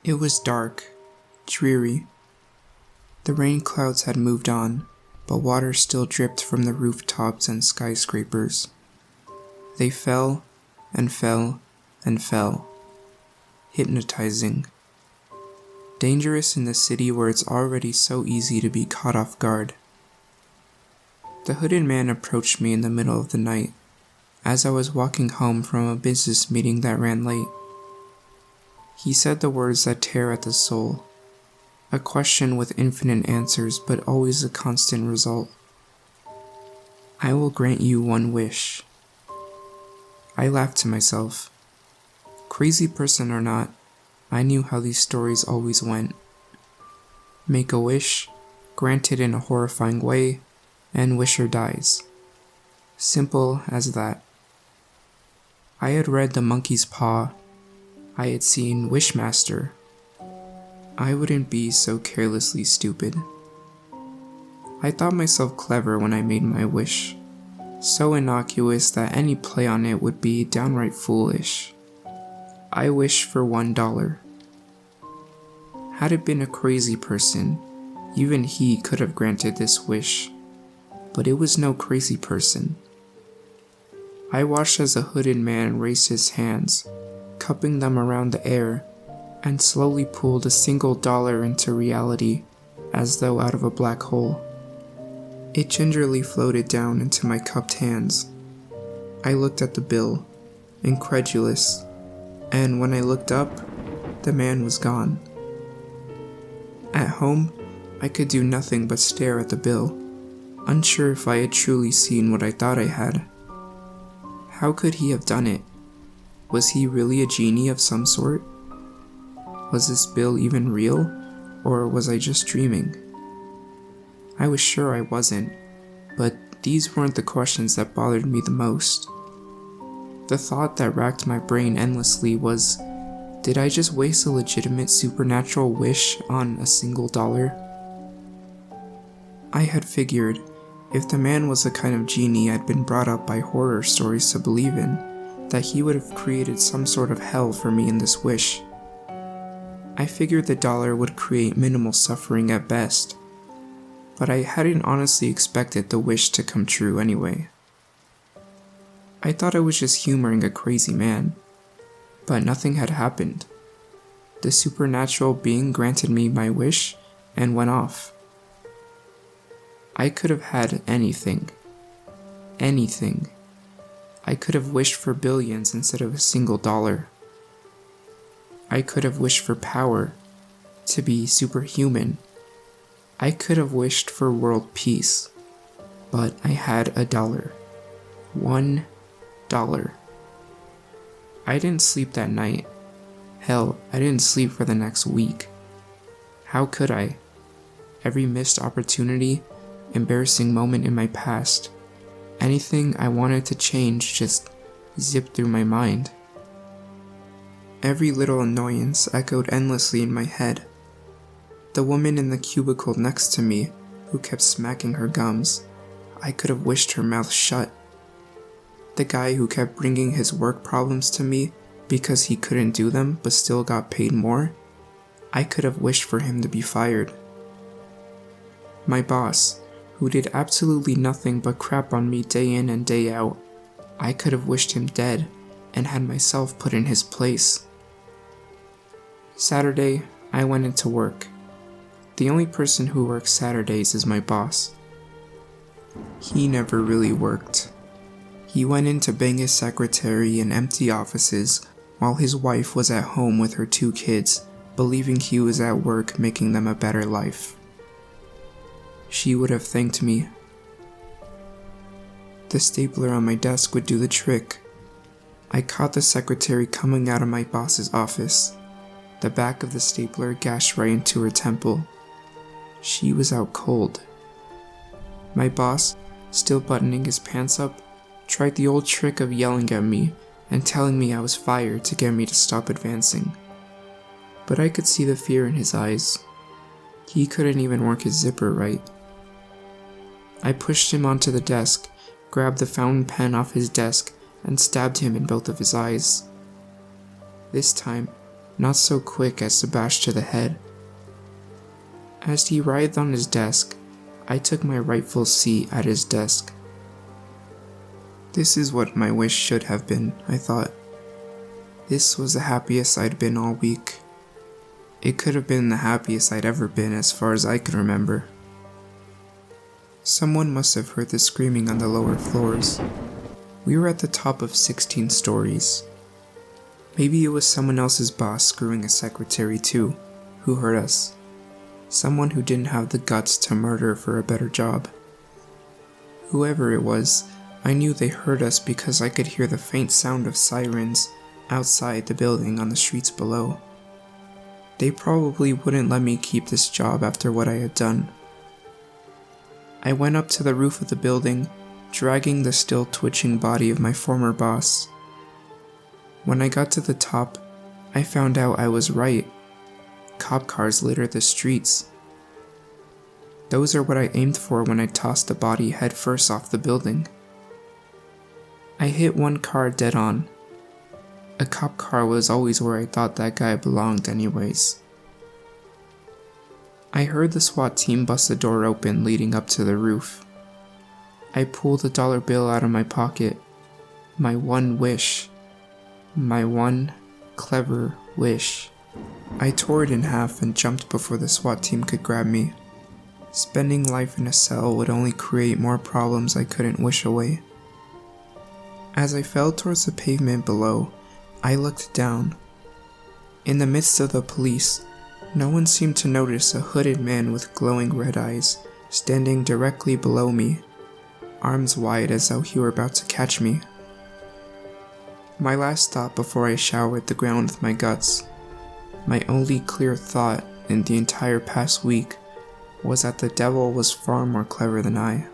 It was dark, dreary. The rain clouds had moved on, but water still dripped from the rooftops and skyscrapers. They fell and fell and fell, hypnotizing. Dangerous in the city where it's already so easy to be caught off guard. The hooded man approached me in the middle of the night, as I was walking home from a business meeting that ran late. He said the words that tear at the soul, a question with infinite answers but always a constant result. I will grant you one wish. I laughed to myself. Crazy person or not, I knew how these stories always went. Make a wish, grant it in a horrifying way, and wisher dies. Simple as that. I had read The Monkey's Paw. I had seen Wishmaster. I wouldn't be so carelessly stupid. I thought myself clever when I made my wish, so innocuous that any play on it would be downright foolish. I wished for $1. Had it been a crazy person, even he could have granted this wish, but it was no crazy person. I watched as a hooded man raised his hands, cupping them around the air, and slowly pulled a single dollar into reality, as though out of a black hole. It gingerly floated down into my cupped hands. I looked at the bill, incredulous, and when I looked up, the man was gone. At home, I could do nothing but stare at the bill, unsure if I had truly seen what I thought I had. How could he have done it? Was he really a genie of some sort? Was this bill even real, or was I just dreaming? I was sure I wasn't, but these weren't the questions that bothered me the most. The thought that racked my brain endlessly was, did I just waste a legitimate supernatural wish on a single dollar? I had figured, if the man was the kind of genie I'd been brought up by horror stories to believe in, that he would have created some sort of hell for me in this wish. I figured the dollar would create minimal suffering at best, but I hadn't honestly expected the wish to come true anyway. I thought I was just humoring a crazy man, but nothing had happened. The supernatural being granted me my wish and went off. I could have had anything. Anything. I could have wished for billions instead of a single dollar. I could have wished for power, to be superhuman. I could have wished for world peace, but I had $1. $1. I didn't sleep that night. Hell, I didn't sleep for the next week. How could I? Every missed opportunity, embarrassing moment in my past, anything I wanted to change just zipped through my mind. Every little annoyance echoed endlessly in my head. The woman in the cubicle next to me, who kept smacking her gums, I could have wished her mouth shut. The guy who kept bringing his work problems to me because he couldn't do them but still got paid more, I could have wished for him to be fired. My boss, who did absolutely nothing but crap on me day in and day out, I could have wished him dead and had myself put in his place. Saturday, I went into work. The only person who works Saturdays is my boss. He never really worked. He went in to bang his secretary in empty offices while his wife was at home with her 2 kids, believing he was at work making them a better life. She would have thanked me. The stapler on my desk would do the trick. I caught the secretary coming out of my boss's office. The back of the stapler gashed right into her temple. She was out cold. My boss, still buttoning his pants up, tried the old trick of yelling at me and telling me I was fired to get me to stop advancing. But I could see the fear in his eyes. He couldn't even work his zipper right. I pushed him onto the desk, grabbed the fountain pen off his desk, and stabbed him in both of his eyes. This time, not so quick as to bash to the head. As he writhed on his desk, I took my rightful seat at his desk. This is what my wish should have been, I thought. This was the happiest I'd been all week. It could have been the happiest I'd ever been as far as I could remember. Someone must have heard the screaming on the lower floors. We were at the top of 16 stories. Maybe it was someone else's boss screwing a secretary too, who heard us. Someone who didn't have the guts to murder for a better job. Whoever it was, I knew they heard us because I could hear the faint sound of sirens outside the building on the streets below. They probably wouldn't let me keep this job after what I had done. I went up to the roof of the building, dragging the still twitching body of my former boss. When I got to the top, I found out I was right. Cop cars litter the streets. Those are what I aimed for when I tossed the body headfirst off the building. I hit one car dead on. A cop car was always where I thought that guy belonged anyways. I heard the SWAT team bust the door open leading up to the roof. I pulled a dollar bill out of my pocket. My one wish. My one clever wish. I tore it in half and jumped before the SWAT team could grab me. Spending life in a cell would only create more problems I couldn't wish away. As I fell towards the pavement below, I looked down. In the midst of the police, no one seemed to notice a hooded man with glowing red eyes standing directly below me, arms wide as though he were about to catch me. My last thought before I showered the ground with my guts, my only clear thought in the entire past week, was that the devil was far more clever than I.